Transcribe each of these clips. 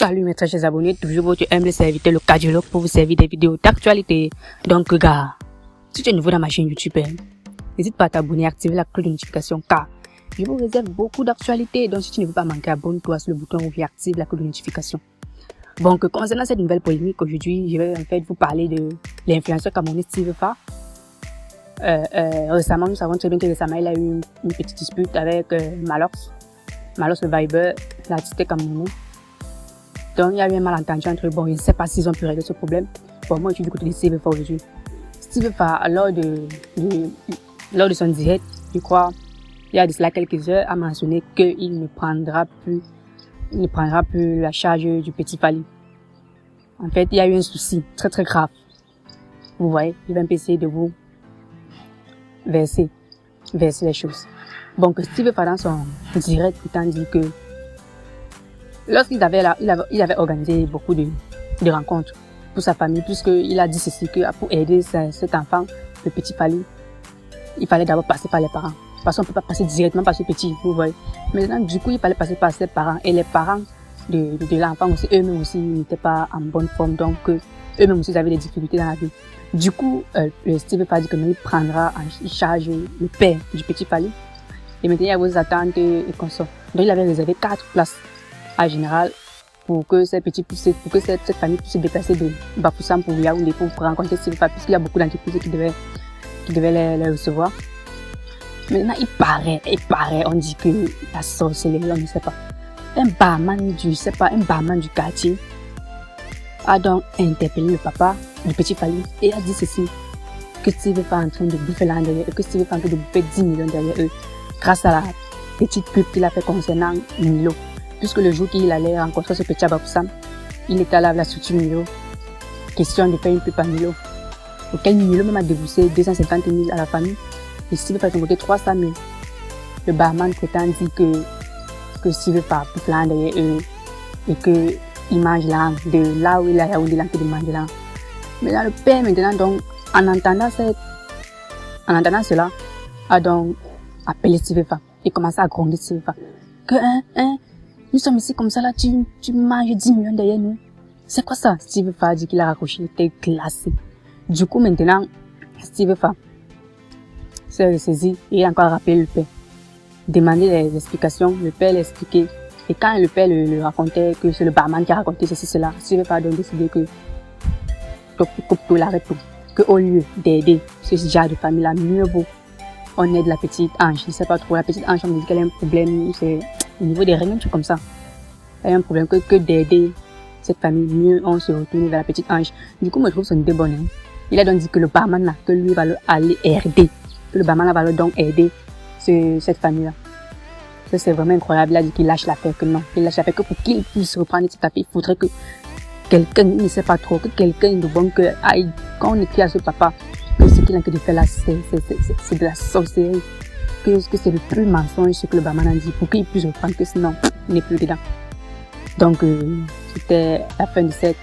Salut mes très chers abonnés, toujours votre humble serviteur, le cardiologue, pour vous servir des vidéos d'actualité. Donc gars, si tu es nouveau dans ma chaîne YouTube, n'hésite pas à t'abonner et activer la cloche de notification car je vous réserve beaucoup d'actualités. Donc si tu ne veux pas manquer, abonne-toi sur le bouton rouge et active la cloche de notification. Donc concernant cette nouvelle polémique, aujourd'hui je vais en fait vous parler de l'influenceur camerounais Steve Fa. Récemment, nous savons très bien que récemment il a eu une petite dispute avec Malox le Viber, l'artiste camerounais. Donc il y a eu un malentendu entre eux. Bon, je ne sais pas s'ils ont pu régler ce problème. Bon, moi je suis du côté de Steve Fa aujourd'hui. Steve Fa, lors de son direct, je crois, il y a de cela quelques heures, a mentionné qu'il ne prendra plus la charge du petit Fally. En fait, il y a eu un souci très très grave. Vous voyez, je vais un peu essayer de vous verser les choses. Bon, que Steve Fa dans son direct, étant dit que lorsqu'il avait organisé beaucoup de rencontres pour sa famille, puisqu'il a dit ceci, que pour aider cet enfant, le petit Fally, il fallait d'abord passer par les parents. Parce qu'on ne peut pas passer directement par ce petit, vous voyez. Maintenant, du coup, il fallait passer par ses parents. Et les parents de l'enfant aussi, eux-mêmes aussi, n'étaient pas en bonne forme. Donc, eux-mêmes aussi, ils avaient des difficultés dans la vie. Du coup, le Steve Fa dit que il prendra en charge le père du petit Fally. Et maintenant, il y a vos attentes et consorts. Donc, il avait réservé 4 places en général pour que cette famille puisse se déplacer de Bafoussam pour Yaoundé pour rencontrer Steve Fa, puisqu'il y a beaucoup d'entreprises qui devaient les recevoir. Maintenant, il paraît, on dit que la sorcellerie, on ne sait pas. Un barman du quartier a donc interpellé le papa du petit Fally et a dit ceci, que Steve Fa est en train de bouffer l'an derrière eux, que Steve Fa est en train de bouffer 10 millions derrière eux, grâce à la petite pub qu'il a fait concernant Milo. Puisque le jour qu'il allait rencontrer ce petit Bafoussam, il était à la structure Milo. Question de faire une pub à Milo. Auquel Milo même a déboursé 250 000 à la famille. Et Steve Fa a demandé 300 000. Le barman prétend dit que Steve Fa bouffe l'an derrière eux et qu'il mange l'an de là où il a Yaoundé l'an que de manger l'an. Mais là, le père maintenant, donc, en entendant cela, a donc appelé Steve Fa et commencé à gronder Steve Fa. Que nous sommes ici comme ça là, tu manges 10 millions derrière nous. C'est quoi ça? Steve Fa a dit qu'il a raccroché, il était glacé. Du coup, maintenant, Steve Fa s'est ressaisi et il a encore rappelé le père. Demandé des explications, le père l'expliquait. Et quand le père le racontait, que c'est le barman qui a raconté ceci, cela, Steve Fa a donc décidé que au lieu d'aider ce genre de famille là, mieux vaut on aide la petite Ange. Je ne sais pas trop, la petite Ange, on me dit qu'elle a un problème, c'est au niveau des règles, un truc comme ça. Elle a un problème que d'aider cette famille, mieux on se retourne vers la petite Ange. Du coup, moi je trouve son idée bonne. Il a donc dit que le barman là, que lui va aller aider, que le barman là va donc aider cette famille là. Ça c'est vraiment incroyable. Il a dit qu'il lâche l'affaire, que non, il lâche l'affaire, que pour qu'il puisse reprendre cette affaire, il faudrait que quelqu'un, il ne sait pas trop, que quelqu'un de bon, que quand on écrit à ce papa, que ce qu'il a que de faire là, c'est de la sorcellerie, que c'est le plus mensonge ce que le barman a dit, pour qu'il puisse reprendre, que sinon, il n'est plus dedans. Donc, c'était la fin de cette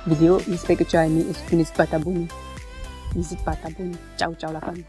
vidéo. J'espère que tu as aimé et surtout n'hésite pas à t'abonner. N'hésite pas à t'abonner. Ciao, ciao la famille.